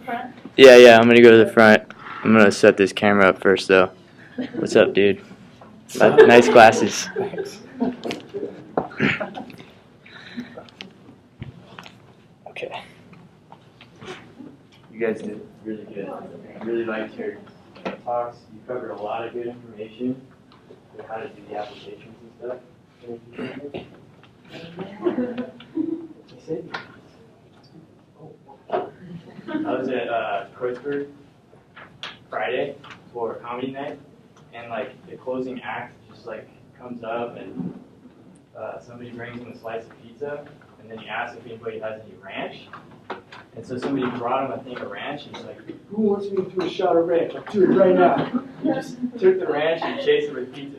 front? Yeah, I'm gonna go to the front. I'm gonna set this camera up first, though. What's up, dude? Nice glasses. Thanks. Okay. You guys did really good. I really liked your talks. You covered a lot of good information on how to do the applications and stuff. I was at Kreuzberg Friday for comedy night, and like the closing act just like comes up and somebody brings him a slice of pizza, and then he asks if anybody has any ranch. And so somebody brought him a thing of ranch, and he's like, "Who wants me to do a shot of ranch? I'll do it right now." He just took the ranch and chased it with pizza.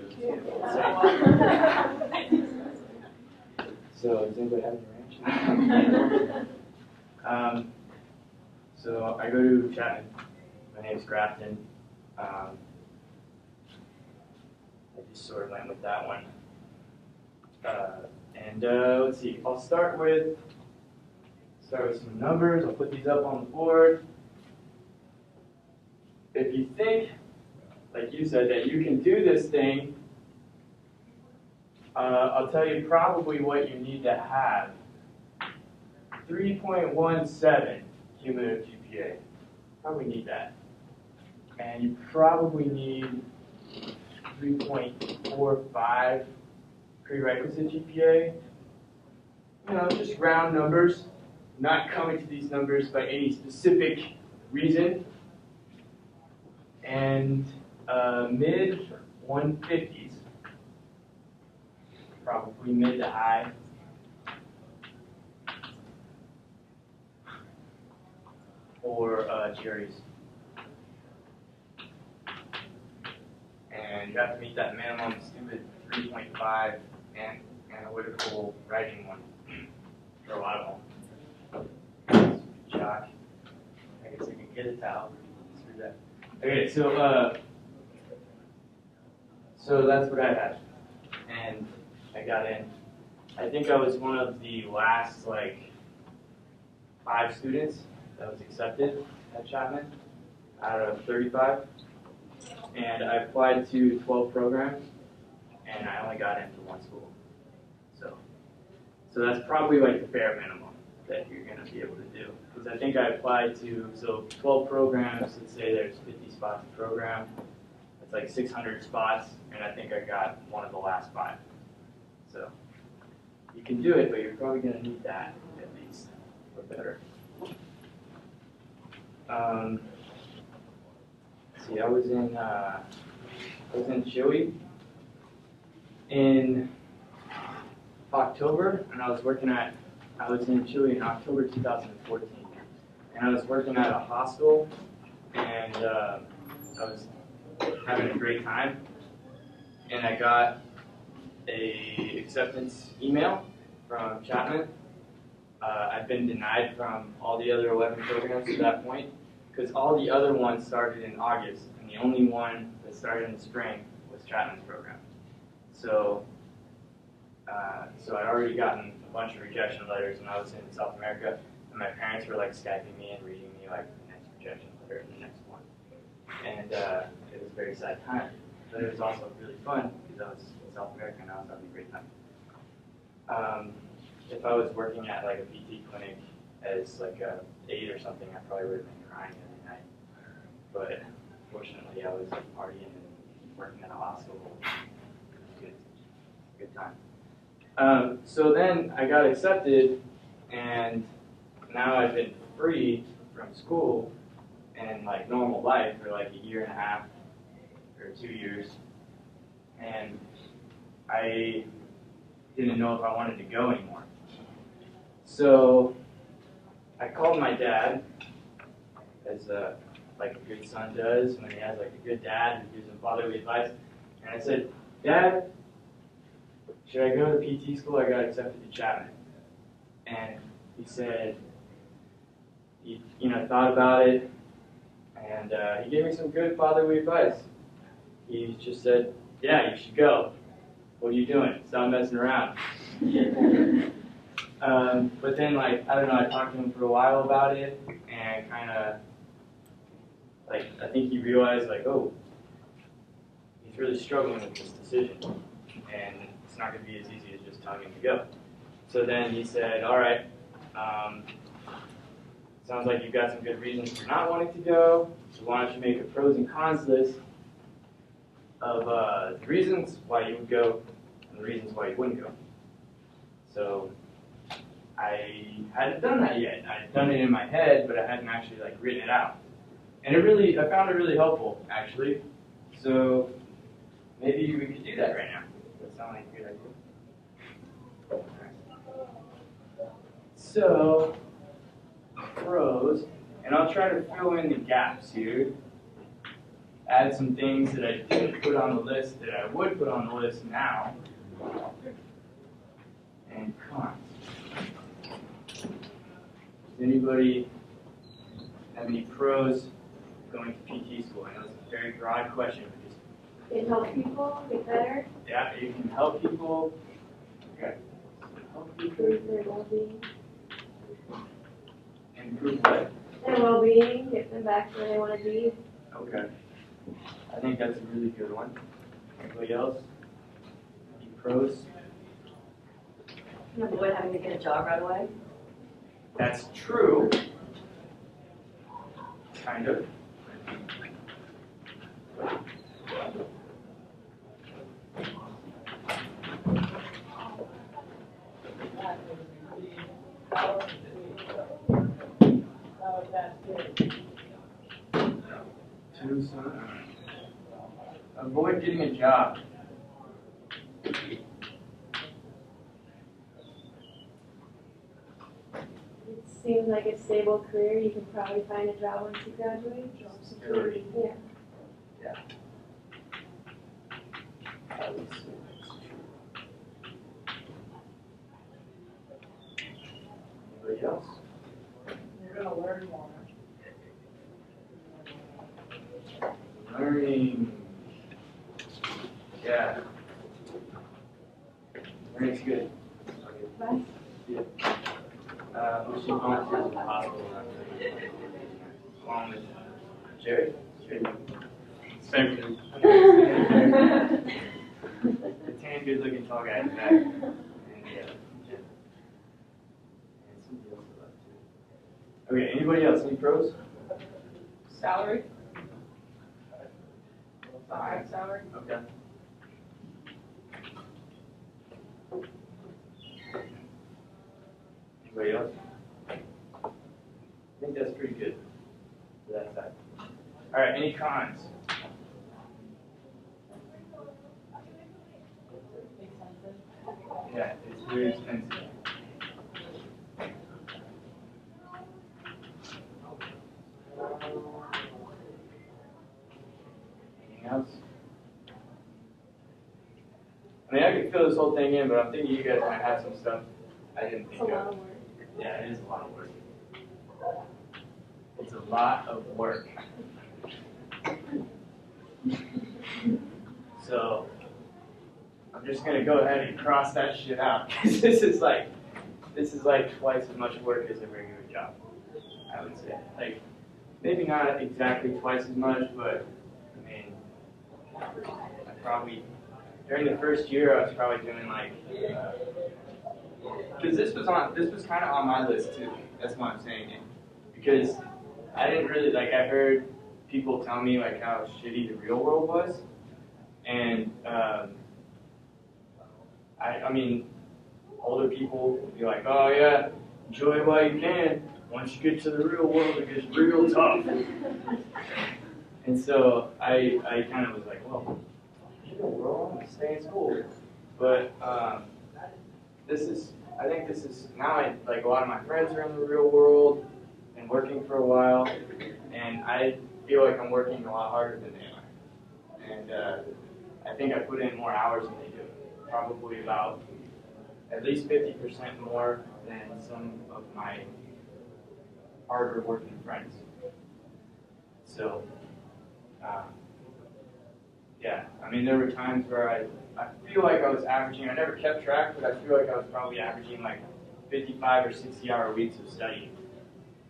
So does anybody have any ranch? So I go to Chapman. My name's Grafton. I just sort of went with that one. Let's see. I'll start with some numbers. I'll put these up on the board. If you think, like you said, that you can do this thing, I'll tell you probably what you need to have. 3.17 cumulative GPA. Probably need that. And you probably need 3.45 prerequisite GPA. You know, just round numbers. Not coming to these numbers by any specific reason. And mid 150s. Probably mid to high. Or GREs. And you have to meet that minimum stupid 3.5 and analytical writing one for a lot of them. Shock. I guess I can get a towel. Screw that. Okay, so that's what I had, and I got in. I think I was one of the last 5 students that was accepted at Chapman out of 35, and I applied to 12 programs, and I only got into 1 school. So that's probably like the bare minimum that you're going to be able to do. Because I think I applied to, 12 programs, let's say there's 50 spots a program. It's like 600 spots, and I think I got one of the last 5. So you can do it, but you're probably going to need that at least, or better. See, I was in Chile in October, and I was in Chile in October 2014, and I was working at a hostel, and I was having a great time, and I got a acceptance email from Chapman. I'd been denied from all the other 11 programs at that point, because all the other ones started in August, and the only one that started in the spring was Chapman's program. So I'd already gotten a bunch of rejection letters when I was in South America, and my parents were Skyping me and reading me the next rejection letter and the next one. And it was a very sad time, but it was also really fun because I was in South America and I was having a great time. If I was working at a PT clinic as a aide or something, I probably would have been crying every night. But fortunately, I was partying and working at a hospital. It was a good time. So then I got accepted, and now I've been free from school and normal life for a year and a half or 2 years, and I didn't know if I wanted to go anymore. So I called my dad, as a good son does when he has a good dad who gives him fatherly advice, and I said, "Dad, should I go to PT school? I got accepted to Chapman." And he said, he thought about it, and he gave me some good fatherly advice. He just said, "Yeah, you should go. What are you doing? Stop messing around." But then, I don't know, I talked to him for a while about it, and kind of like, I think he realized, like, oh, he's really struggling with this decision, and it's not going to be as easy as just telling him to go. So then he said, all right, sounds like you've got some good reasons for not wanting to go, so why don't you make a pros and cons list of the reasons why you would go and the reasons why you wouldn't go. So I hadn't done that yet. I'd done it in my head, but I hadn't actually like written it out. And I found it really helpful, actually. So maybe we could do that right now. That sounds like a good idea. So, pros, and I'll try to fill in the gaps here. Add some things that I didn't put on the list that I would put on the list now. And cons. Does anybody have any pros going to PT school? I know it's a very broad question. It helps people get better. Yeah, you can help people. Okay. Help people. Improve their well-being. Improve what? Their well-being, get them back where they want to be. Okay. I think that's a really good one. Anybody else? Any pros? You avoid having to get a job right away. That's true. Kind of. Avoid getting a job. It seems like a stable career. You can probably find a job once you graduate. Job security. Yeah. Yeah. I would say that's true. Anybody else? You're going to learn more. Learning. Yeah. Learning's good. Bye. Yeah. We should volunteer at the hospital. Along with Jerry? Same thing. The tan, good-looking tall guy in the back. And Jim. And somebody else left too. Okay, anybody else? Any pros? Salary. High salary. Okay. Anybody else? I think that's pretty good for that side. All right, any cons? Yeah, it's very expensive. Anything else? I mean, I could fill this whole thing in, but I'm thinking you guys might have some stuff I didn't think It's a of. lot of work. Yeah, it is a lot of work. It's a lot of work. So, I'm just gonna go ahead and cross that shit out, because this is like twice as much work as a regular job, I would say. Like, maybe not exactly twice as much, but I mean, I probably, during the first year, I was probably doing like, because this was kind of on my list too. That's why I'm saying it, because I didn't really like. I heard people tell me like how shitty the real world was, and I mean, older people would be like, oh yeah, enjoy it while you can. Once you get to the real world, it gets real tough. And so I kind of was like, well, real world, I'm gonna stay in school. But I think this is now. Like a lot of my friends are in the real world and working for a while, and I feel like I'm working a lot harder than they are. And I think I put in more hours than they do. Probably about at least 50% more than some of my harder working friends. So, yeah, I mean, there were times where I feel like I was averaging, I never kept track, but I feel like I was probably averaging like 55 or 60 hour weeks of studying,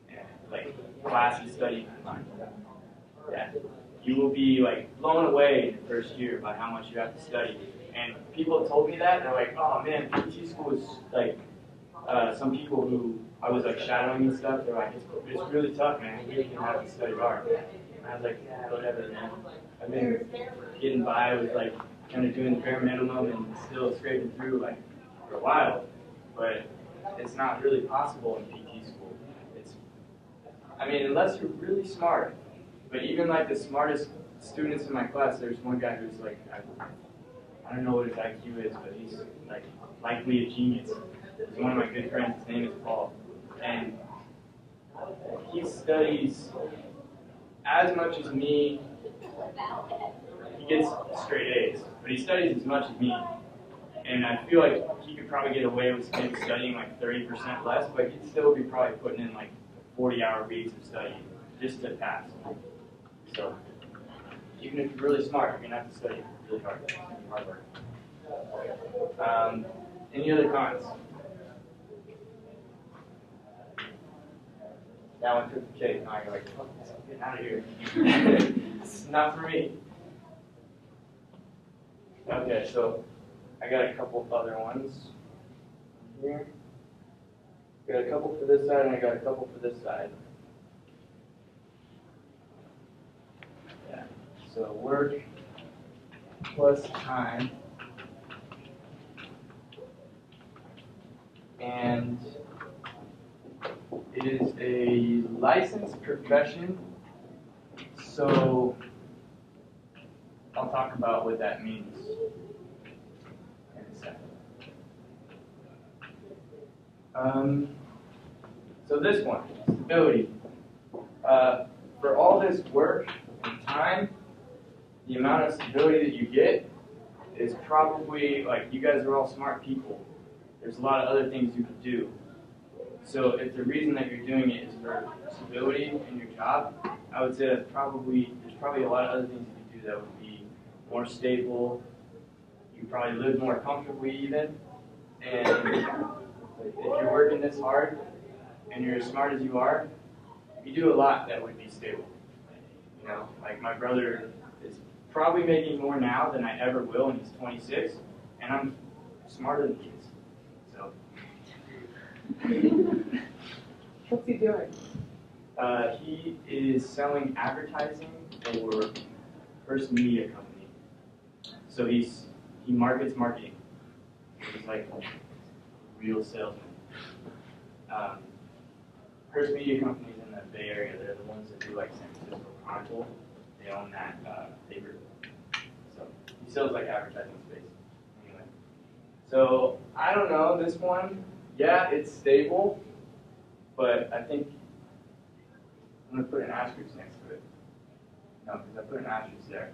and like classy study time. Yeah. You will be like blown away in the first year by how much you have to study. And people told me that, they're like, oh man, PT school is like, some people who I was like shadowing and stuff, they're like, it's really tough, man. You really have to study hard. And I was like, yeah, whatever, man. I've been getting by with like kind of doing the bare minimum and still scraping through like for a while. But it's not really possible in PT school. I mean, unless you're really smart. But even like the smartest students in my class, there's one guy who's like, I don't know what his IQ is, but he's like likely a genius. He's one of my good friends. His name is Paul, and he studies as much as me. He gets straight A's, but he studies as much as me. And I feel like he could probably get away with maybe studying like 30% less, but he'd still be probably putting in like 40-hour weeks of studying just to pass. So even if you're really smart, you're gonna have to study really hard. Hard work. Any other comments? That one took the cake. Now you're like, fuck this, I'm getting out of here. It's not for me. Okay, so I got a couple other ones here. Got a couple for this side, and I got a couple for this side. Yeah. So work plus time. And it is a licensed profession, so I'll talk about what that means in a second. So this one, stability. For all this work and time, the amount of stability that you get is probably, like, you guys are all smart people. There's a lot of other things you could do. So if the reason that you're doing it is for stability in your job, I would say there's probably a lot of other things you could do that would be more stable. You probably live more comfortably even. And if you're working this hard and you're as smart as you are, you do a lot that would be stable. You know, like my brother is probably making more now than I ever will, and he's 26, and I'm smarter than he is. So. What's he doing? He is selling advertising for First Media Company. So he markets marketing. He's like a real salesman. First Media Company is in the Bay Area. They're the ones that do like San Francisco Chronicle. They own that paper. So he sells like advertising space. Anyway. So I don't know, this one, yeah, it's stable, but I think I'm going to put an asterisk next to it. No, because I put an asterisk there.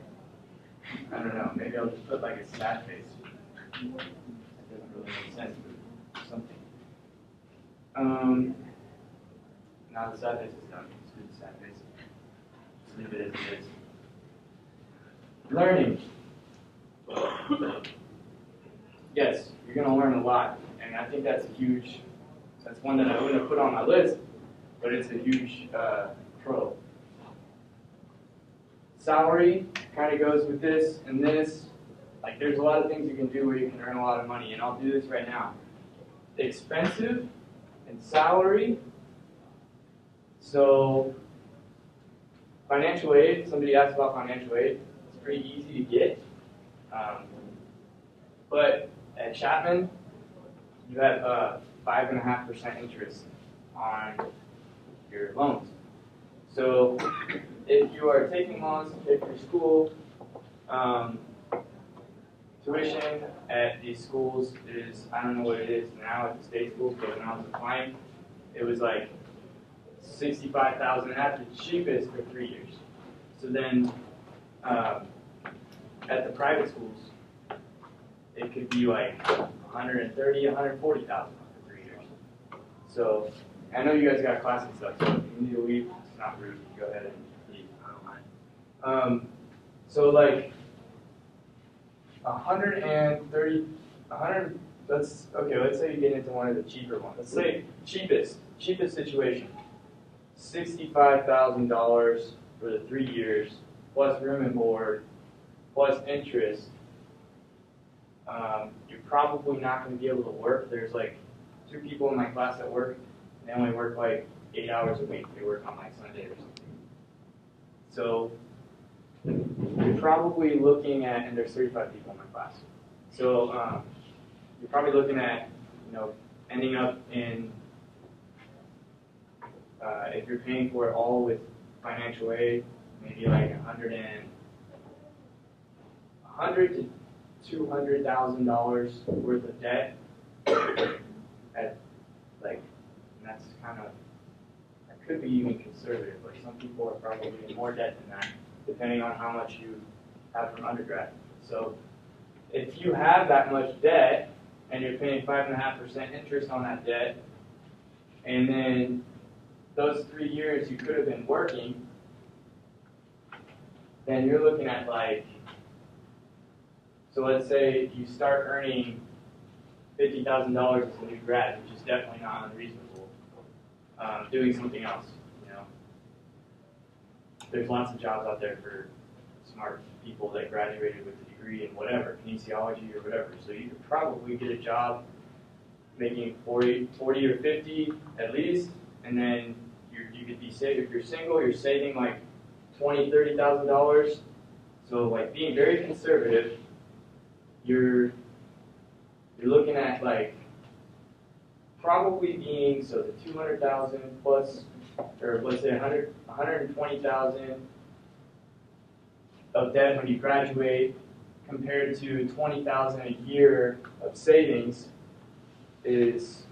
I don't know, maybe I'll just put like a sad face. It doesn't really make sense, but something. Now the sad face is done. Let's do the sad face. Just leave it as it is. Learning. Yes, you're going to learn a lot, and I think that's one that I wouldn't have put on my list, but it's a huge pro. Salary kind of goes with this and this. Like, there's a lot of things you can do where you can earn a lot of money, and I'll do this right now. Expensive and salary. So, financial aid, somebody asked about financial aid. It's pretty easy to get. But at Chapman, you have 5.5% interest on your loans. So, if you are taking loans to pay for your school, tuition at these schools is, I don't know what it is now at the state schools, but when I was applying, it was like $65,000 at the cheapest for 3 years. So then at the private schools, it could be like $130,000, $140,000 for 3 years. So I know you guys got class and stuff, so if you need to leave, it's not rude. Go ahead and leave. I don't mind. So like 100. Let's say you get into one of the cheaper ones. Let's say cheapest situation, $65,000 for for the 3 years, plus room and board, plus interest, you're probably not going to be able to work. There's like 2 people in my class that work, and they only work like 8 hours a week. They work on like Sunday or something. So you're probably looking at, and there's 35 people in my class. So you're probably looking at, ending up in, if you're paying for it all with financial aid, maybe like $100 to $200,000 worth of debt. At like, and that's kind of, that could be even conservative. Like some people are probably in more debt than that, depending on how much you have from undergrad. So if you have that much debt and you're paying 5.5% interest on that debt, and then those 3 years you could have been working, then you're looking at like, so let's say you start earning $50,000 as a new grad, which is definitely not unreasonable, doing something else, There's lots of jobs out there for smart people that graduated with a degree in whatever, kinesiology or whatever. So you could probably get a job making 40 or 50 at least, and then you could be saved. If you're single, you're saving like $20,000, $30,000. So like being very conservative, you're looking at like probably being, so the 200,000 plus, or let's say 120,000 of debt when you graduate, compared to 20,000 a year of savings, is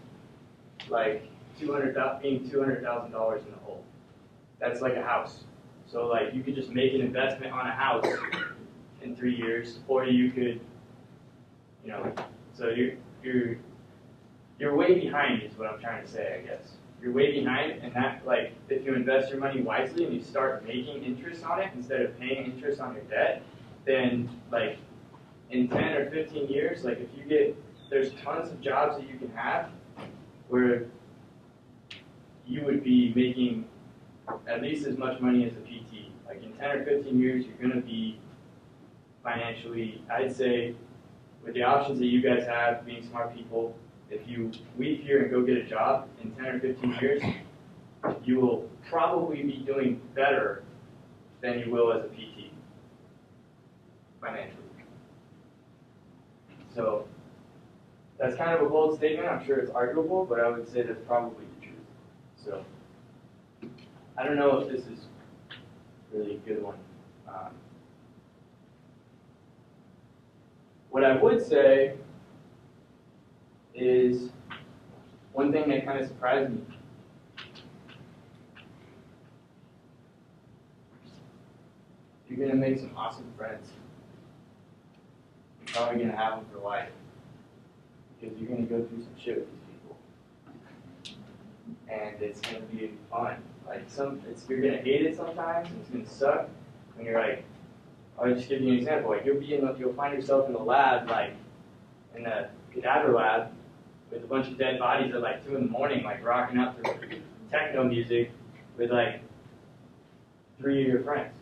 like being $200,000 in the hole. That's like a house. So like you could just make an investment on a house in 3 years, or you could, so you're way behind is what I'm trying to say, I guess. You're way behind, and that, like, if you invest your money wisely and you start making interest on it instead of paying interest on your debt, then, like, in 10 or 15 years, like, if you get, there's tons of jobs that you can have where you would be making at least as much money as a PT. Like, in 10 or 15 years, you're going to be financially, I'd say, with the options that you guys have, being smart people, if you leave here and go get a job in 10 or 15 years, you will probably be doing better than you will as a PT, financially. So that's kind of a bold statement. I'm sure it's arguable, but I would say that's probably the truth. So I don't know if this is really a good one. What I would say is one thing that kind of surprised me. You're going to make some awesome friends. You're probably going to have them for life. Because you're going to go through some shit with these people. And it's going to be fun. Like you're going to hate it sometimes, and it's going to suck. When you're like, I'll just give you an example. Like you'll find yourself in the lab, like in the cadaver lab, with a bunch of dead bodies at like 2 in the morning, like rocking out to techno music with like 3 of your friends,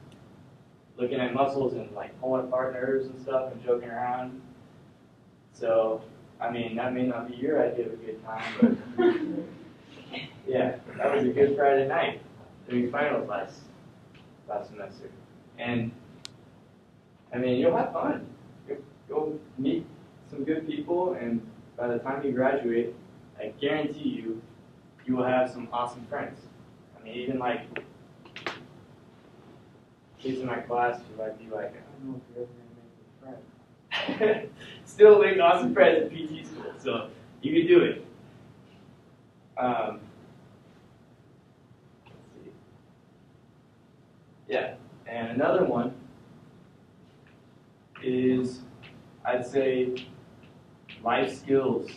looking at muscles and like pulling apart nerves and stuff and joking around. So, I mean, that may not be your idea of a good time, but yeah, that was a good Friday night doing finals last semester. And I mean, you'll have fun. You'll meet some good people, and by the time you graduate, I guarantee you, you will have some awesome friends. I mean, even like kids in my class who I'd be like, I don't know if you're ever going to make a friend. Still make awesome friends at PT school, so you can do it. Let's see. Yeah, and another one is, I'd say, life skills.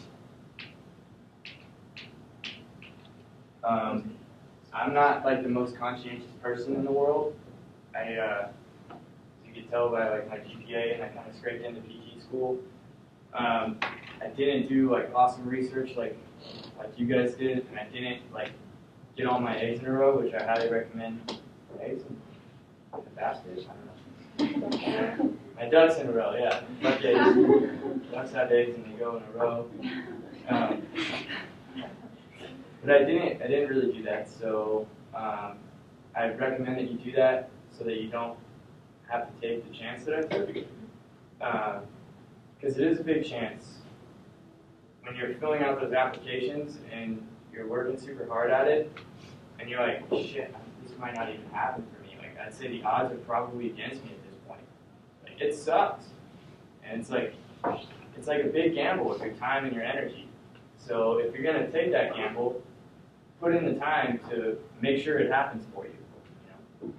I'm not like the most conscientious person in the world. You can tell by like my GPA, and I kind of scraped into PT school. I didn't do like awesome research like you guys did, and I didn't like get all my A's in a row, which I highly recommend. A's? don't know. My ducks in a row, yeah. Ducks have eggs and they go in a row. But I didn't really do that. So I recommend that you do that so that you don't have to take the chance that I took. Because it is a big chance. When you're filling out those applications and you're working super hard at it, and you're like, shit, this might not even happen for me. Like, I'd say the odds are probably against me at this point. Like, it sucks. And it's like a big gamble with your time and your energy. So if you're gonna take that gamble, put in the time to make sure it happens for you. You know,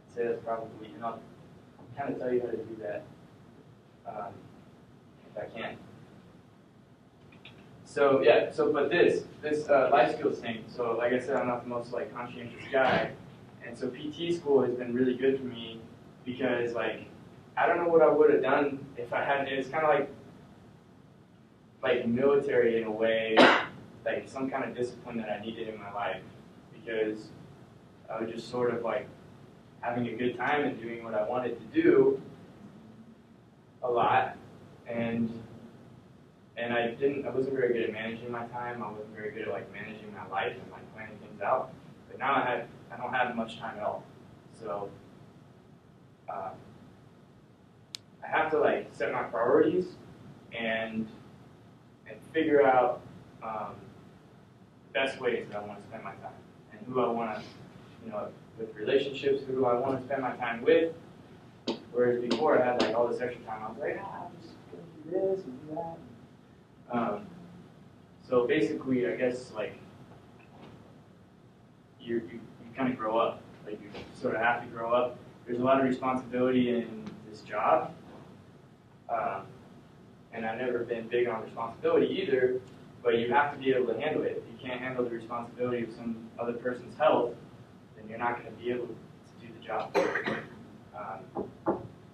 I'd say that's probably, and I'll kind of tell you how to do that if I can. So yeah, but this life skills thing. So like I said, I'm not the most like conscientious guy, and so PT school has been really good for me because like I don't know what I would have done if I hadn't. It's kind of like military in a way, like some kind of discipline that I needed in my life because I was just sort of like having a good time and doing what I wanted to do a lot, and I wasn't very good at managing my time. I wasn't very good at like managing my life and like planning things out. But now I don't have much time at all. So I have to like set my priorities and figure out the best ways that I want to spend my time and who I want to, with relationships, who do I want to spend my time with. Whereas before I had like all this extra time, I was like, I'm just gonna do this and do that. So basically, I guess like you kind of grow up. Like you sort of have to grow up. There's a lot of responsibility in this job, and I've never been big on responsibility either. But you have to be able to handle it. If you can't handle the responsibility of some other person's health, then you're not going to be able to do the job.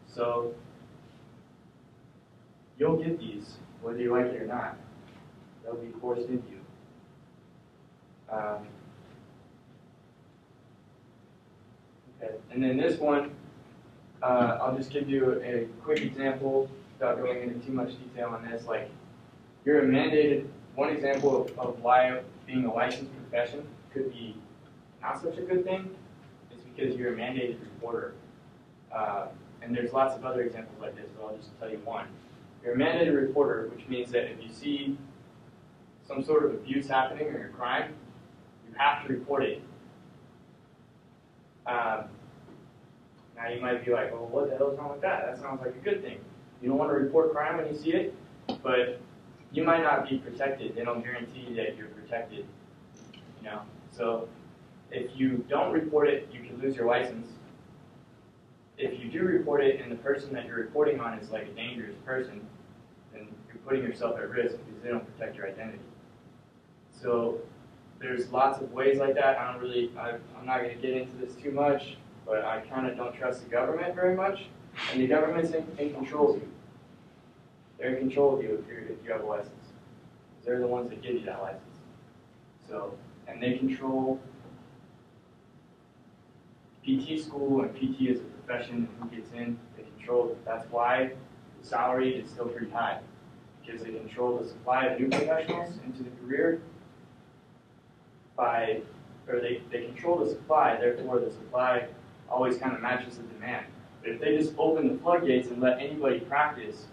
So you'll get these, whether you like it or not. They'll be forced into you. Okay, and then this one, I'll just give you a quick example without going into too much detail on this. Like, you're a mandated, one example of why being a licensed profession could be not such a good thing is because you're a mandated reporter. And there's lots of other examples like this, so I'll just tell you one. You're a mandated reporter, which means that if you see some sort of abuse happening or a crime, you have to report it. Now you might be like, well, what the hell is wrong with that? That sounds like a good thing. You don't want to report crime when you see it, but you might not be protected. They don't guarantee that you're protected. So if you don't report it, you can lose your license. If you do report it and the person that you're reporting on is like a dangerous person, then you're putting yourself at risk because they don't protect your identity. So there's lots of ways like that. I'm not going to get into this too much, but I kind of don't trust the government very much. And the government's in control of you. They're in control of you if you have a license. They're the ones that give you that license. So, and they control PT school and PT as a profession and who gets in. They control it. That's why the salary is still pretty high, because they control the supply of new professionals into the career they control the supply, therefore the supply always kind of matches the demand. But if they just open the floodgates and let anybody practice,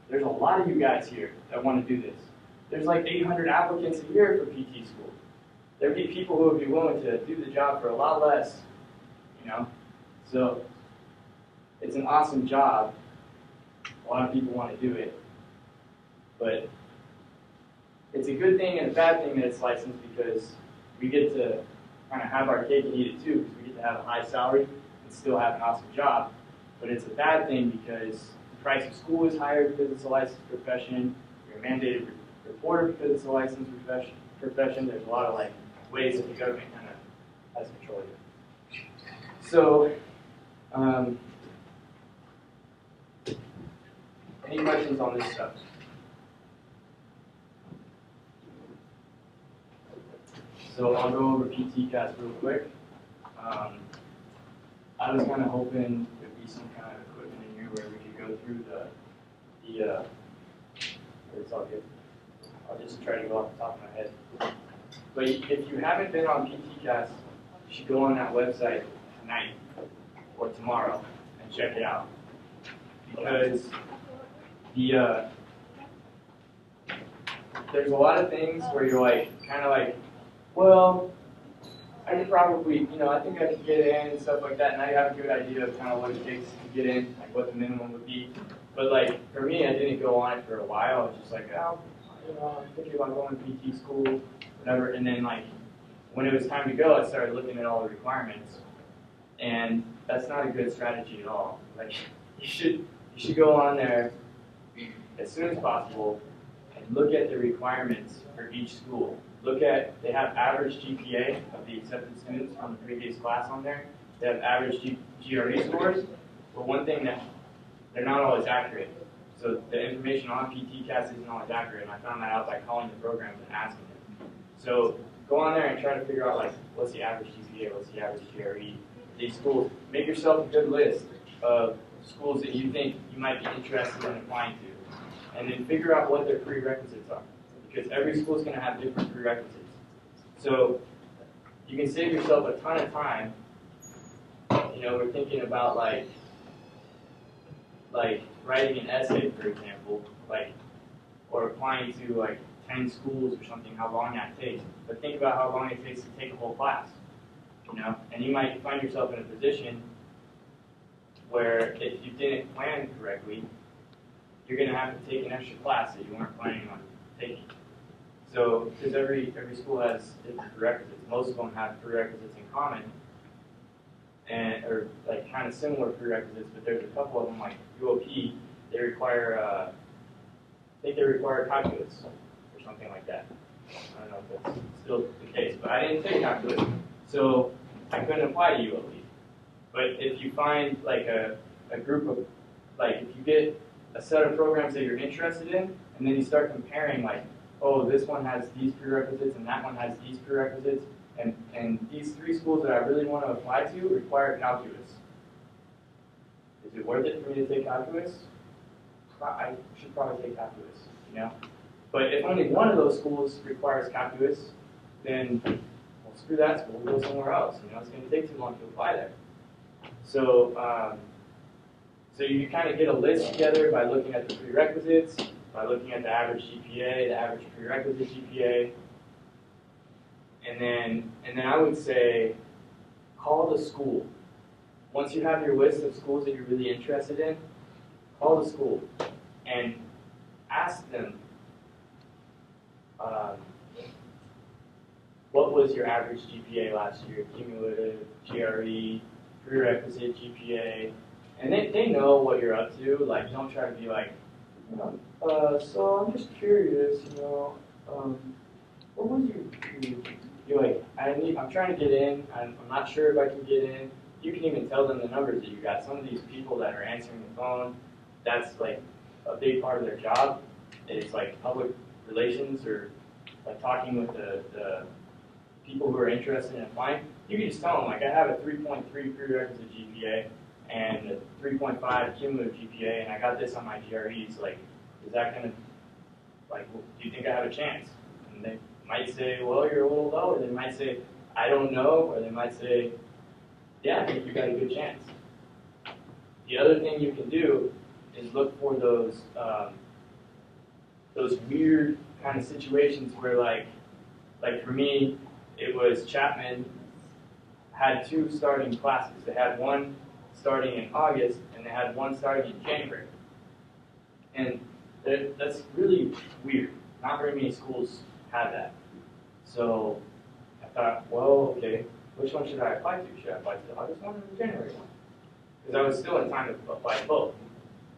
there's a lot of you guys here that want to do this. There's like 800 applicants a year for PT school. There'd be people who would be willing to do the job for a lot less, So it's an awesome job. A lot of people want to do it. But it's a good thing and a bad thing that it's licensed because we get to kind of have our cake and eat it too, because we get to have a high salary and still have an awesome job. But it's a bad thing because the price of school is higher because it's a licensed profession. You're a mandated reporter because it's a licensed profession. There's a lot of ways that the government kind of has control of it. So, any questions on this stuff? So I'll go over PT CAS real quick. I was kind of hoping there'd be some kind of equipment in here where we could go through it's all good. I'll just try to go off the top of my head. But if you haven't been on PTCast, you should go on that website tonight or tomorrow and check it out. Because there's a lot of things where you're like, kind of like, well, I could probably, I think I could get in and stuff like that. And I have a good idea of kind of what it takes to get in, like what the minimum would be. But like, for me, I didn't go on it for a while. I was just like, oh, I'm thinking about going to PT school, whatever. And then like, when it was time to go, I started looking at all the requirements. And that's not a good strategy at all. Like, you should go on there as soon as possible and look at the requirements for each school. They have average GPA of the accepted students from the previous class on there. They have average GRE scores. But one thing that they're not always accurate. So the information on PTCast isn't always accurate, and I found that out by calling the programs and asking them. So go on there and try to figure out like what's the average GPA, what's the average GRE. These schools, make yourself a good list of schools that you think you might be interested in applying to, and then figure out what their prerequisites are. Because every school is going to have different prerequisites. So you can save yourself a ton of time. We're thinking about like writing an essay, for example, or applying to like 10 schools or something, how long that takes. But think about how long it takes to take a whole class, and you might find yourself in a position where if you didn't plan correctly, you're going to have to take an extra class that you weren't planning on taking. So, because every school has different prerequisites, most of them have prerequisites in common, or like kind of similar prerequisites, but there's a couple of them like UOP, they require, I think they require calculus or something like that. I don't know if that's still the case, but I didn't take calculus, so I couldn't apply to UOP. But if you find like a group of, like if you get a set of programs that you're interested in, and then you start comparing like, oh, this one has these prerequisites and that one has these prerequisites, and these 3 schools that I really want to apply to require calculus. Is it worth it for me to take calculus? I should probably take calculus, But if only one of those schools requires calculus, then, well, screw that school, we'll go somewhere else. It's going to take too long to apply there. So, so you kind of get a list together by looking at the prerequisites, by looking at the average GPA, the average prerequisite GPA, and then I would say call the school. Once you have your list of schools that you're really interested in, call the school and ask them, what was your average GPA last year, cumulative, GRE, prerequisite GPA, and they know what you're up to. Like, don't try to be like, so I'm just curious, what was you're like, I'm trying to get in, I'm not sure if I can get in. You can even tell them the numbers that you got. Some of these people that are answering the phone, that's like a big part of their job. It's like public relations or like talking with the people who are interested in applying. You can just tell them, like, I have a 3.3 prerequisite GPA and a 3.5 cumulative GPA, and I got this on my GREs. Like, is that going to, like, do you think I have a chance? And they might say, well, you're a little low, or they might say, I don't know, or they might say, yeah, I think you got a good chance. The other thing you can do is look for those weird kind of situations where, like for me, it was Chapman had 2 starting classes. They had one starting in August, and they had one starting in January. And that's really weird. Not very many schools have that. So I thought, well, okay, which one should I apply to? Should I apply to the August one or the January one? Because I was still in time to apply to both.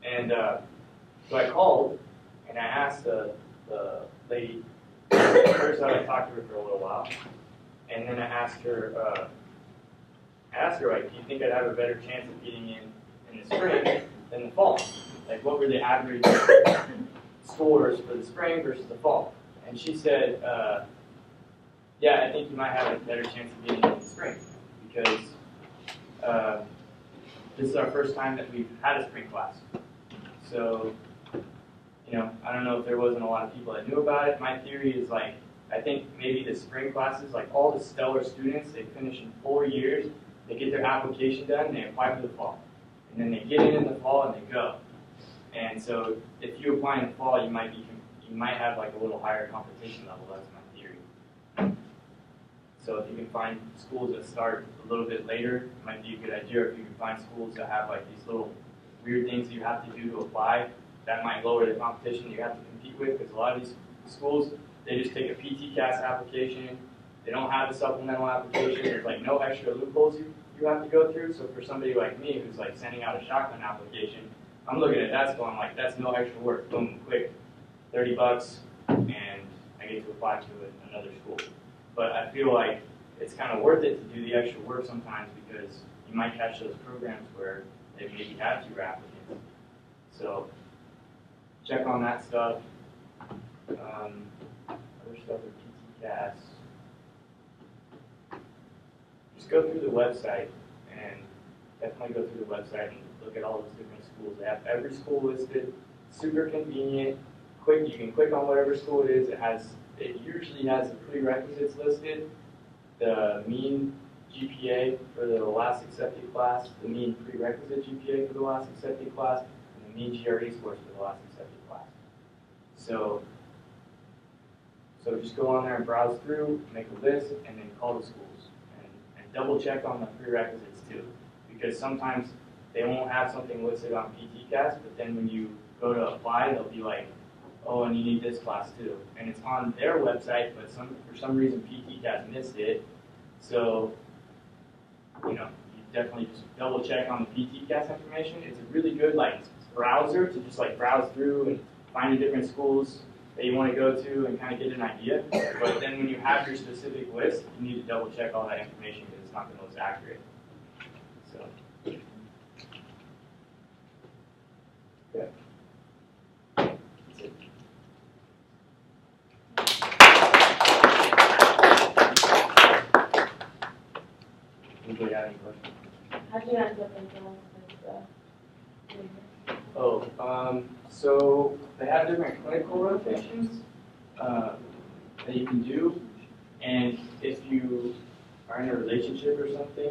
And so I called, and I asked the lady. First, I talked to her for a little while, and then I asked her, like, do you think I'd have a better chance of getting in the spring than the fall? Like, what were the average scores for the spring versus the fall? And she said, yeah, I think you might have a better chance of getting in the spring because this is our first time that we've had a spring class. So, I don't know if there wasn't a lot of people that knew about it. My theory is like, I think maybe the spring classes, like all the stellar students, they finish in 4 years, they get their application done, they apply for the fall. And then they get in the fall and they go. And so if you apply in the fall, you might have like a little higher competition level. That's my theory. So if you can find schools that start a little bit later, it might be a good idea. If you can find schools that have like these little weird things you have to do to apply, that might lower the competition you have to compete with, because a lot of these schools, they just take a PT-CAS application, they don't have a supplemental application, there's like no extra loopholes you have to go through. So for somebody like me who's like sending out a shotgun application, I'm looking at that school, I'm like, that's no extra work, boom, quick, $30, and I get to apply to another school. But I feel like it's kind of worth it to do the extra work sometimes, because you might catch those programs where they maybe have fewer applicants. So check on that stuff. Other stuff with PT-CAS. Just go through the website and definitely go through the website and look at all those different schools. They have every school listed. Super convenient. Quick. You can click on whatever school it is. It usually has the prerequisites listed. The mean GPA for the last accepted class, the mean prerequisite GPA for the last accepted class, and the mean GRE scores for the last accepted class. So just go on there and browse through, make a list, and then call the schools. And double check on the prerequisites too. Because sometimes they won't have something listed on PT-CAS, but then when you go to apply, they'll be like, oh, and you need this class too. And it's on their website, but for some reason PT-CAS missed it. So, you definitely just double check on the PT-CAS information. It's a really good like browser to just like browse through and find the different schools that you want to go to and kind of get an idea. But then when you have your specific list, you need to double check all that information because it's not the most accurate. So, okay. That's it. Anybody have any questions? How'd you end up in Jones with So they have different clinical rotations that you can do, and if you are in a relationship or something,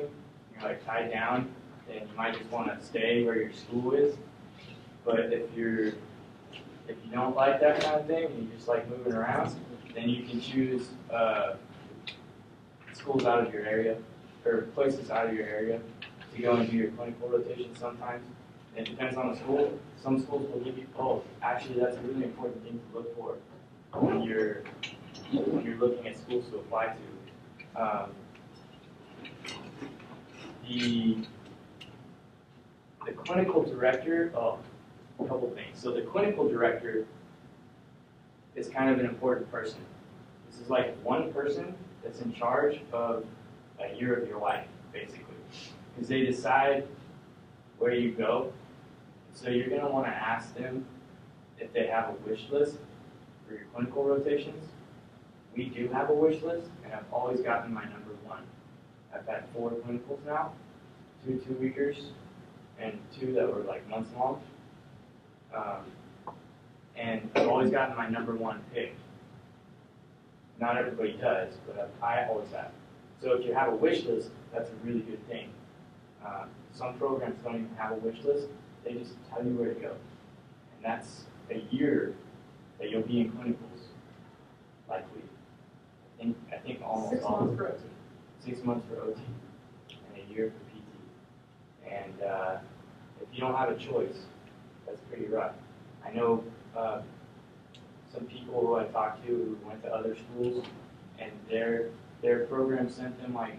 you're like tied down, then you might just want to stay where your school is. But if you don't like that kind of thing and you just like moving around, then you can choose schools out of your area or places out of your area to go and do your clinical rotation sometimes. It depends on the school. Some schools will give you both. Actually, that's a really important thing to look for when you're looking at schools to apply to. The clinical director, a couple things. So the clinical director is kind of an important person. This is like one person that's in charge of a year of your life, basically. Because they decide where you go. So you're going to want to ask them if they have a wish list for your clinical rotations. We do have a wish list, and I've always gotten my number one. I've had 4 clinicals now, 2 2-weekers, and 2 that were like months long. And I've always gotten my number one pick. Not everybody does, but I always have. So if you have a wish list, that's a really good thing. Some programs don't even have a wish list. They just tell you where to go. And that's a year that you'll be in clinicals, likely. I think almost 6 all. months for OT. 6 months for OT, and a year for PT. And if you don't have a choice, that's pretty rough. I know some people who I talked to who went to other schools, and their program sent them like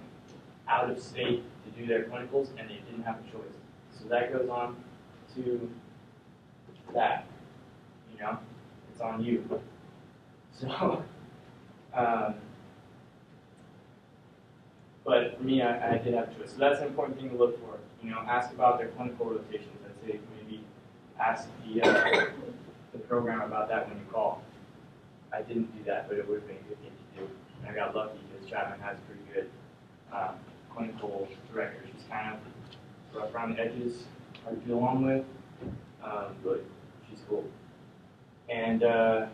out of state to do their clinicals, and they didn't have a choice. So that goes on to that, it's on you. So, but for me, I did have a choice. So that's an important thing to look for. Ask about their clinical rotations. I'd say maybe ask the program about that when you call. I didn't do that, but it would have been a good thing to do. And I got lucky because Chapman has pretty good clinical directors. He's kind of rough around the edges, hard to get along with, but she's cool. And I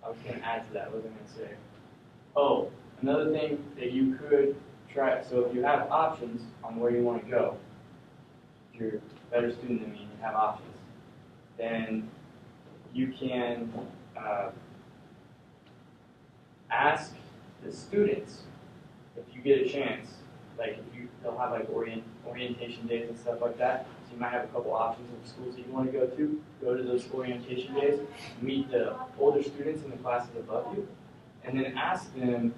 was going to add to that. What was I going to say? Oh, another thing that you could try. So if you have options on where you want to go, if you're a better student than me and you have options, then you can ask the students if you get a chance. Like they'll have like orientation days and stuff like that. So you might have a couple options of schools that you want to go to. Go to those orientation days, meet the older students in the classes above you, and then ask them.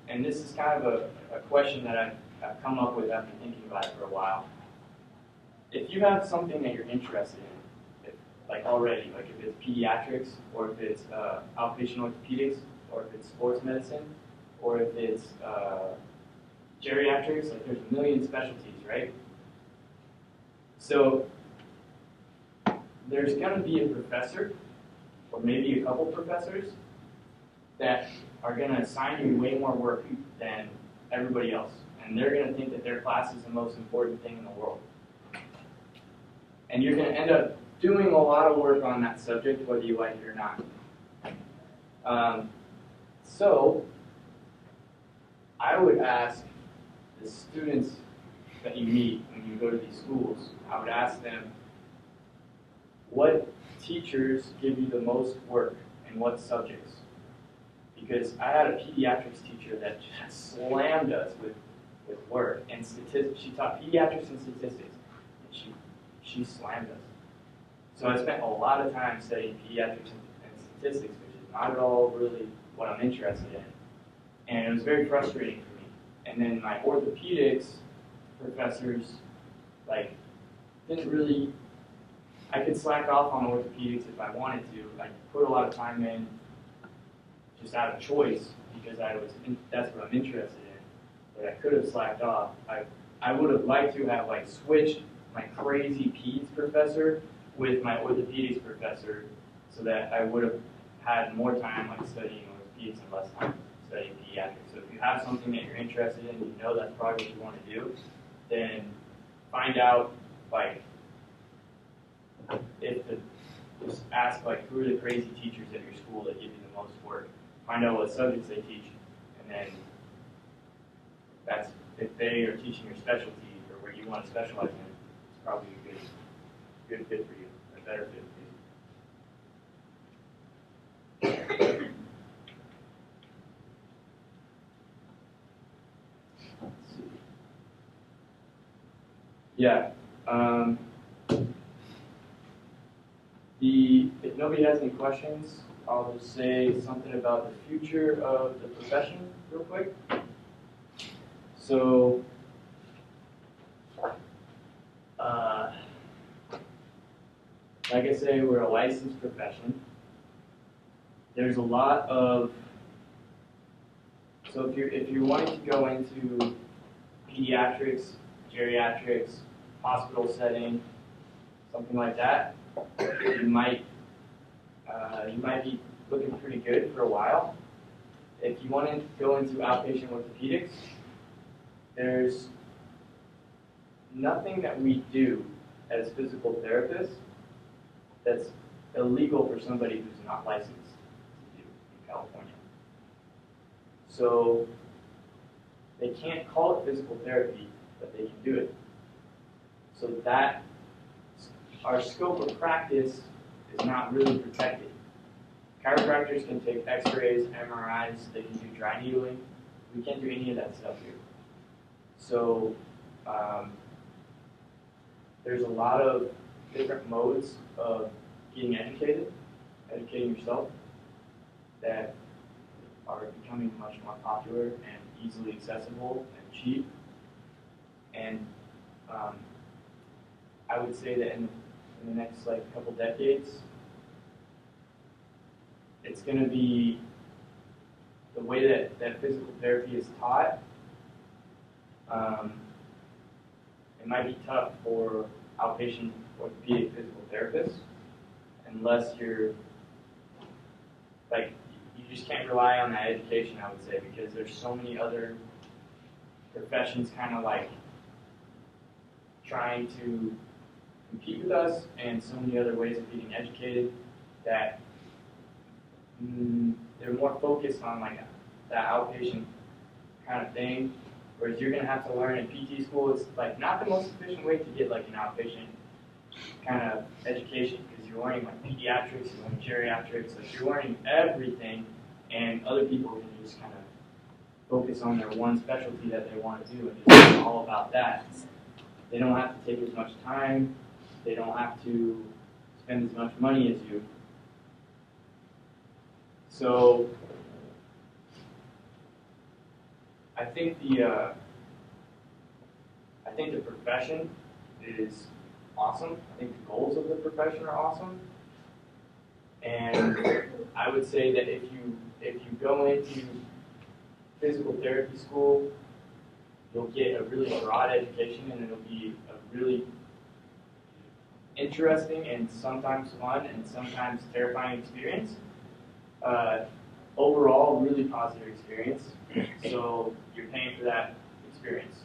And this is kind of a question that I've come up with after thinking about it for a while. If you have something that you're interested in, like already, like if it's pediatrics, or if it's outpatient orthopedics, or if it's sports medicine, or if it's geriatrics, like there's a million specialties, right? So there's going to be a professor, or maybe a couple professors, that are going to assign you way more work than everybody else. And they're going to think that their class is the most important thing in the world. And you're going to end up doing a lot of work on that subject, whether you like it or not. So I would ask the students that you meet when you go to these schools, I would ask them, what teachers give you the most work and what subjects? Because I had a pediatrics teacher that just slammed us with work and statistics. She taught pediatrics and statistics, and she slammed us. So I spent a lot of time studying pediatrics and statistics, which is not at all really what I'm interested in. And it was very frustrating for me. And then my orthopedics professors, like, didn't really, I could slack off on orthopedics if I wanted to. I could put a lot of time in just out of choice because that's what I'm interested in. But I could have slacked off. I would have liked to have like switched my crazy peds professor with my orthopedics professor so that I would have had more time like studying orthopedics and less time studying pediatrics. So if you have something that you're interested in, you know that's probably what you want to do, then find out like just ask like who are the crazy teachers at your school that give you the most work. Find out what subjects they teach, and then that's if they are teaching your specialty or where you want to specialize in, it's probably a good fit for you, a better fit for you. Let's see. Yeah. If nobody has any questions, I'll just say something about the future of the profession real quick. So, like I say, we're a licensed profession. There's a lot of, so if you're wanting to go into pediatrics, geriatrics, hospital setting, something like that, you might be looking pretty good for a while. If you want to go into outpatient orthopedics, there's nothing that we do as physical therapists that's illegal for somebody who's not licensed to do in California. So they can't call it physical therapy, but they can do it. So that our scope of practice is not really protected. Chiropractors can take x-rays, MRIs, they can do dry needling. We can't do any of that stuff here. So there's a lot of different modes of getting educating yourself, that are becoming much more popular and easily accessible and cheap. And I would say that in the next couple decades, it's going to be the way that physical therapy is taught. It might be tough for outpatient orthopedic physical therapists unless you're you just can't rely on that education, I would say, because there's so many other professions kind of trying to compete with us and so many other ways of getting educated that they're more focused on like that outpatient kind of thing. Whereas you're gonna have to learn in PT school, it's like not the most efficient way to get like an outpatient kind of education because you're learning like pediatrics, you're learning geriatrics, like you're learning everything, and other people can just kind of focus on their one specialty that they want to do and just learn all about that. They don't have to take as much time. They don't have to spend as much money as you. So I think the profession is awesome. I think the goals of the profession are awesome. And I would say that if you go into physical therapy school, you'll get a really broad education and it'll be a really interesting and sometimes fun and sometimes terrifying experience. Overall, really positive experience. So you're paying for that experience.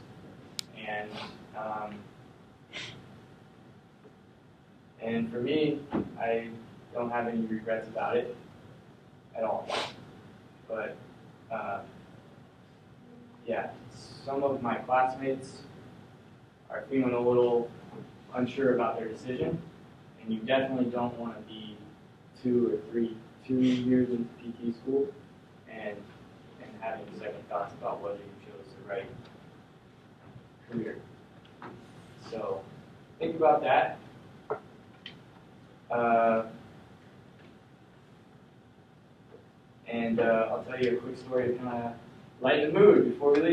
And for me, I don't have any regrets about it at all. But yeah, some of my classmates are feeling a little unsure about their decision, and you definitely don't want to be 2 years into PT school and having second thoughts about whether you chose the right career. So think about that. And I'll tell you a quick story to kind of lighten the mood before we leave.